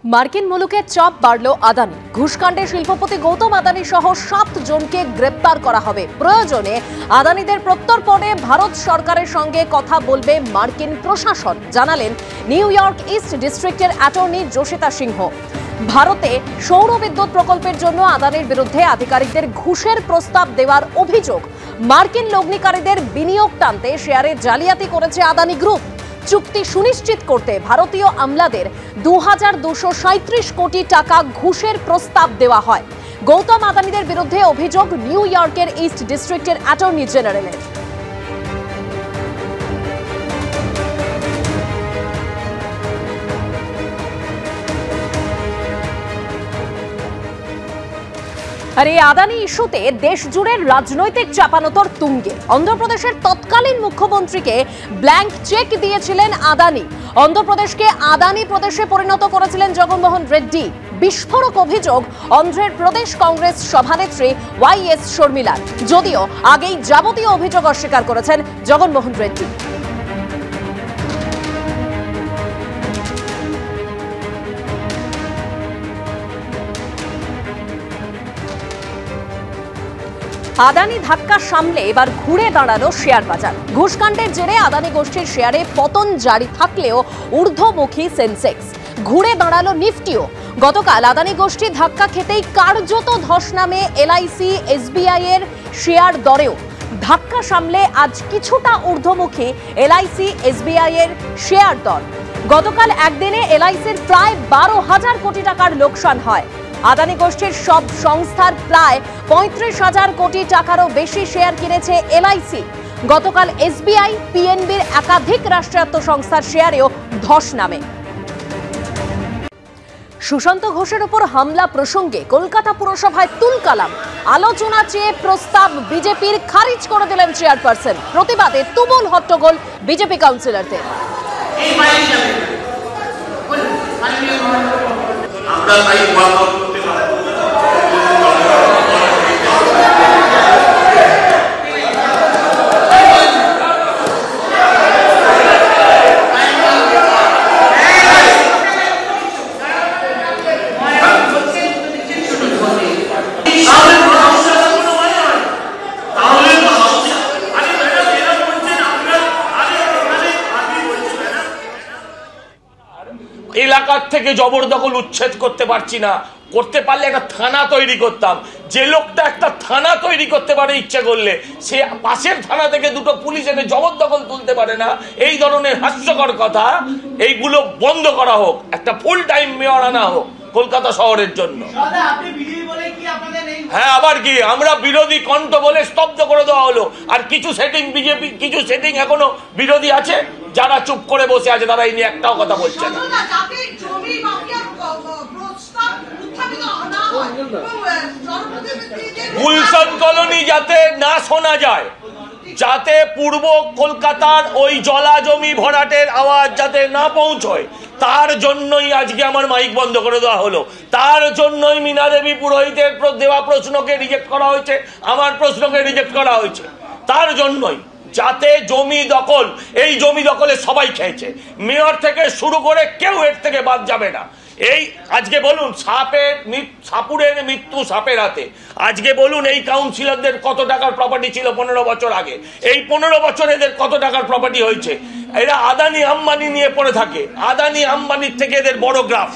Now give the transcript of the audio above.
মার্কিন মুলুকের চাপ বাড়ল আদানি। ঘুষকাণ্ডে শিল্পপতি গৌতম আদানি সহ 7 জনকে গ্রেপ্তার করা হবে। প্রয়োজনে আদানিদের প্রত্যর্পণে ভারত সরকারের সঙ্গে কথা বলবে মার্কিন প্রশাসন, জানালেন নিউ ইয়র্ক ইস্ট ডিস্ট্রিক্টের অ্যাটর্নি যোশিতা সিংহ। ভারতে সৌর বিদ্যুৎ প্রকল্পের জন্য আদানির বিরুদ্ধে আধিকারিকদের ঘুষের প্রস্তাব দেওয়ার অভিযোগ। মার্কিন লগ্নিকারীদের বিনিয়োগ টানতে শেয়ারে জালিয়াতি করেছে আদানি গ্রুপ। চুক্তি সুনিশ্চিত করতে ভারতীয় আমলাদের 2237 কোটি টাকা ঘুষের প্রস্তাব দেওয়া হয়। গৌতম আদানিদের বিরুদ্ধে অভিযোগ নিউ ইয়র্কের ইস্ট ডিস্ট্রিক্টের অ্যাটর্নি জেনারেলের। আর এই আদানি ইস্যুতে দেশ জুড়ে রাজনৈতিক চাপানোতর তুঙ্গে। অন্ধ্রপ্রদেশের তৎকালীন মুখ্যমন্ত্রীকে ব্ল্যাঙ্ক চেক দিয়েছিলেন আদানি। অন্ধ্রপ্রদেশকে আদানি প্রদেশে পরিণত করেছিলেন জগনমোহন রেড্ডি। বিস্ফোরক অভিযোগ অন্ধ্রের প্রদেশ কংগ্রেস সভানেত্রী ওয়াইএস শর্মিলার, যদিও আগেই যাবতীয় অভিযোগ অস্বীকার করেছেন জগনমোহন রেড্ডি। আদানি ধাক্কা সামলে এবার ঘুরে দাঁড়ালো শেয়ার বাজার। ঘুষকাণ্ডের জেরে আদানি গোষ্ঠীর শেয়ারে পতন জারি থাকলেও ঊর্ধ্বমুখী সেন্সেক্স। ঘুরে দাঁড়ালো নিফটিও। গতকাল আদানি গোষ্ঠী ধাক্কা খেতেই কার্যত ধস নামে এলআইসি এসবিআই এর শেয়ার দরেও। ধাক্কা সামলে আজ কিছুটা ঊর্ধ্বমুখী এলআইসি এসবিআই এর শেয়ার দর। গতকাল একদিনে এলআইসির প্রায় 12,000 কোটি টাকার লোকসান হয়। আদানি গোষ্ঠীর সব সংস্থার প্রায় 35,000 কোটি টাকারও বেশি শেয়ার কিনেছে এলআইসি। গতকাল এসবিআই, পিএনবির একাধিক রাষ্ট্রায়ত্ত সংস্থার শেয়ারেও ধস নামে। সুশান্ত ঘোষের উপর হামলা প্রসঙ্গে কলকাতা পুরসভায় তুলকালাম। আলোচনা চেয়ে প্রস্তাব বিজেপির খারিজ করে দিলেন চেয়ারপারসন। প্রতিবাদে তুমুল হট্টগোল বিজেপি কাউন্সিলরদের। এলাকার থেকে জবরদখল উচ্ছেদ করতে পারছি না, করতে পারলে একটা থানা তৈরি করতাম। যে লোকটা একটা থানা তৈরি করতে পারে ইচ্ছে করলে, সে পাশের থানা থেকে দুটো পুলিশ এনে জবরদখল তুলতে পারে না। এই ধরনের হাস্যকর কথা, এইগুলো বন্ধ করা হোক। একটা ফুল টাইম মেয়র আনা হোক কলকাতা শহরের জন্য। হ্যাঁ, আবার কি, আমরা বিরোধী কণ্ঠ বলে স্তব্ধ করে দেওয়া হলো। আর কিছু সেটিং বিজেপি, কিছু সেটিং এখনো বিরোধী আছে, যারা চুপ করে বসে আছে, তারা এই নিয়ে একটাও কথা বলছে না। গুলশান কলোনি যাতে না শোনা যায়, যাতে পূর্ব কলকাতার ওই জলা জমি ভরাটের আওয়াজ যাতে না পৌঁছয়, তার জন্যই আজকে আমার মাইক বন্ধ করে দেওয়া হলো। তার জন্যই মীনা দেবী পুরোহিতের দেওয়া প্রশ্নকে রিজেক্ট করা হয়েছে, আমার প্রশ্নকে রিজেক্ট করা হয়েছে। তার জন্যই, যাতে জমি দখল, এই জমি দখলে সবাই খেয়েছে, মেয়র থেকে শুরু করে কেউ এর থেকে বাদ যাবে না। এই আজকে বলুন, সাপুরের মৃত্যু সাপের হাতে। আজকে বলুন, এই কাউন্সিলরদের কত টাকার প্রপার্টি ছিল 15 বছর আগে, এই 15 বছর এদের কত টাকার প্রপার্টি হয়েছে। এরা আদানি আম্বানি নিয়ে পড়ে থাকে, আদানি আম্বানির থেকে এদের বড় গ্রাফ।